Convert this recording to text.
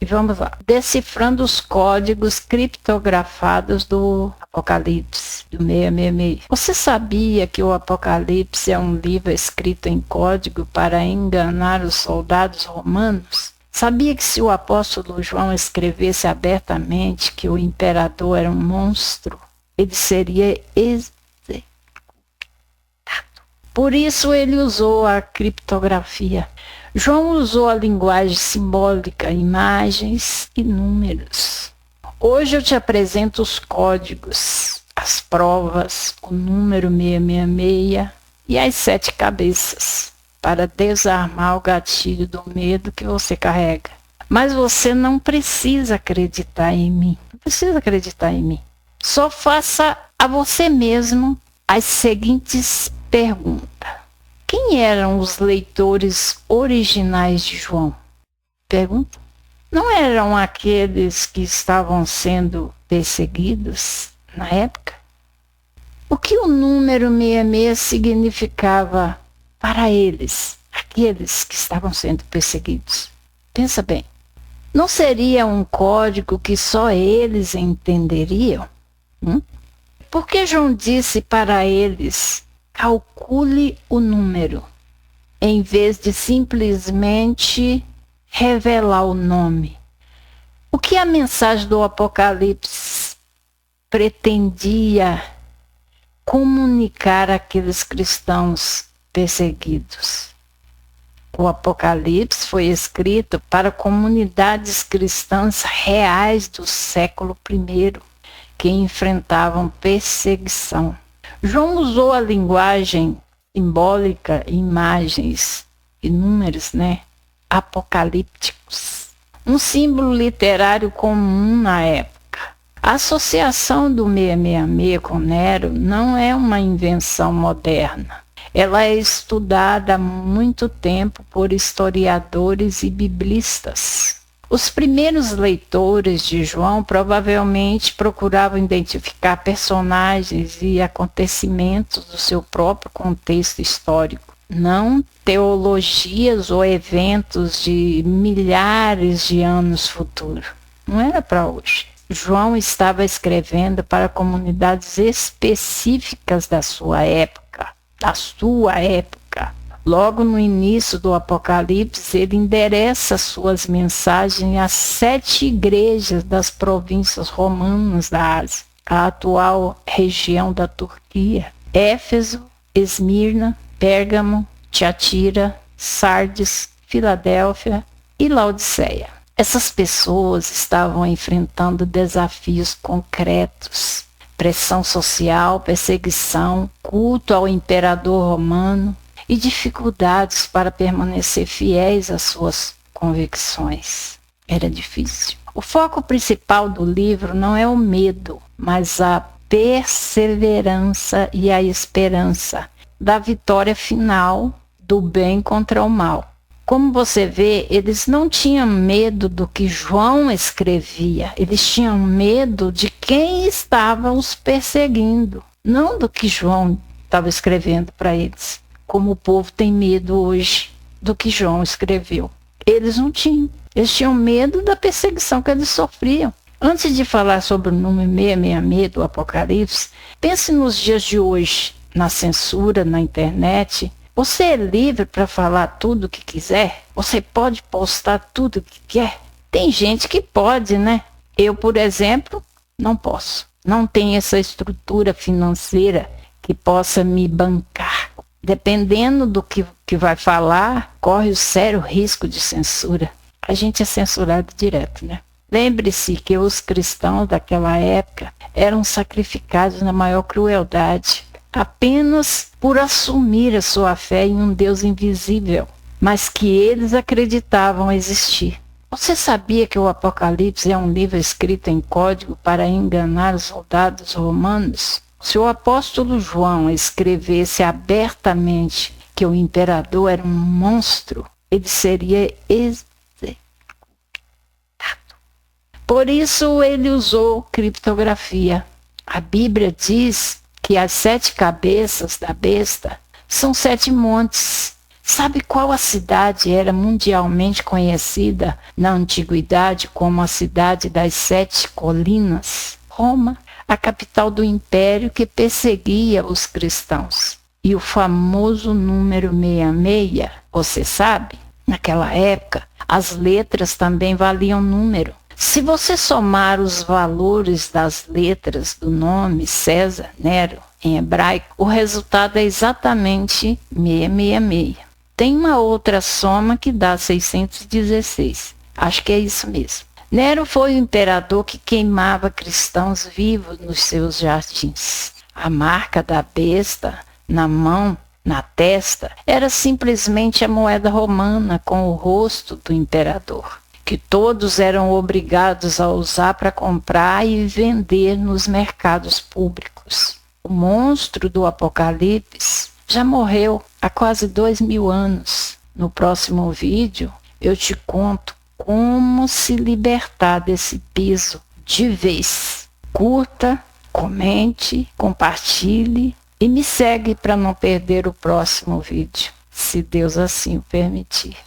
E vamos lá. Decifrando os códigos criptografados do Apocalipse, do 666. Você sabia que o Apocalipse é um livro escrito em código para enganar os soldados romanos? Sabia que se o apóstolo João escrevesse abertamente que o imperador era um monstro, ele seria executado? Por isso ele usou a criptografia. João usou a linguagem simbólica, imagens e números. Hoje eu te apresento os códigos, as provas, o número 666 e as 7 cabeças, para desarmar o gatilho do medo que você carrega. Mas você não precisa acreditar em mim. Não precisa acreditar em mim. Só faça a você mesmo as seguintes perguntas. Quem eram os leitores originais de João? Pergunta. Não eram aqueles que estavam sendo perseguidos na época? O que o número 66 significava para eles, aqueles que estavam sendo perseguidos? Pensa bem. Não seria um código que só eles entenderiam? Por que João disse para eles: calcule o número, em vez de simplesmente revelar o nome? O que a mensagem do Apocalipse pretendia comunicar àqueles cristãos perseguidos? O Apocalipse foi escrito para comunidades cristãs reais do século I, que enfrentavam perseguição. João usou a linguagem simbólica, imagens e números, apocalípticos. Um símbolo literário comum na época. A associação do 666 com Nero não é uma invenção moderna. Ela é estudada há muito tempo por historiadores e biblistas. Os primeiros leitores de João provavelmente procuravam identificar personagens e acontecimentos do seu próprio contexto histórico, não teologias ou eventos de milhares de anos futuros. Não era para hoje. João estava escrevendo para comunidades específicas da sua época. Logo no início do Apocalipse, ele endereça suas mensagens às 7 igrejas das províncias romanas da Ásia, a atual região da Turquia: Éfeso, Esmirna, Pérgamo, Tiatira, Sardes, Filadélfia e Laodiceia. Essas pessoas estavam enfrentando desafios concretos: pressão social, perseguição, culto ao imperador romano e dificuldades para permanecer fiéis às suas convicções. Era difícil. O foco principal do livro não é o medo, mas a perseverança e a esperança da vitória final do bem contra o mal. Como você vê, eles não tinham medo do que João escrevia, eles tinham medo de quem estava os perseguindo, não do que João estava escrevendo para eles. Como o povo tem medo hoje do que João escreveu. Eles não tinham. Eles tinham medo da perseguição que eles sofriam. Antes de falar sobre o número 666 do Apocalipse, pense nos dias de hoje, na censura, na internet. Você é livre para falar tudo o que quiser? Você pode postar tudo o que quer? Tem gente que pode, né? Eu, por exemplo, não posso. Não tenho essa estrutura financeira que possa me bancar. Dependendo do que vai falar, corre o sério risco de censura. A gente é censurado direto, né? Lembre-se que os cristãos daquela época eram sacrificados na maior crueldade, apenas por assumir a sua fé em um Deus invisível, mas que eles acreditavam existir. Você sabia que o Apocalipse é um livro escrito em código para enganar os soldados romanos? Se o apóstolo João escrevesse abertamente que o imperador era um monstro, ele seria executado. Por isso ele usou criptografia. A Bíblia diz que as 7 cabeças da besta são 7 montes, Sabe qual a cidade era mundialmente conhecida na antiguidade como a cidade das 7 colinas? Roma, a capital do império que perseguia os cristãos. E o famoso número 66, você sabe? Naquela época, as letras também valiam número. Se você somar os valores das letras do nome César Nero em hebraico, o resultado é exatamente 666. Tem uma outra soma que dá 616. Acho que é isso mesmo. Nero foi o imperador que queimava cristãos vivos nos seus jardins. A marca da besta na mão, na testa, era simplesmente a moeda romana com o rosto do imperador, que todos eram obrigados a usar para comprar e vender nos mercados públicos. O monstro do Apocalipse já morreu há quase 2000 anos. No próximo vídeo eu te conto como se libertar desse peso de vez. Curta, comente, compartilhe e me segue para não perder o próximo vídeo, se Deus assim o permitir.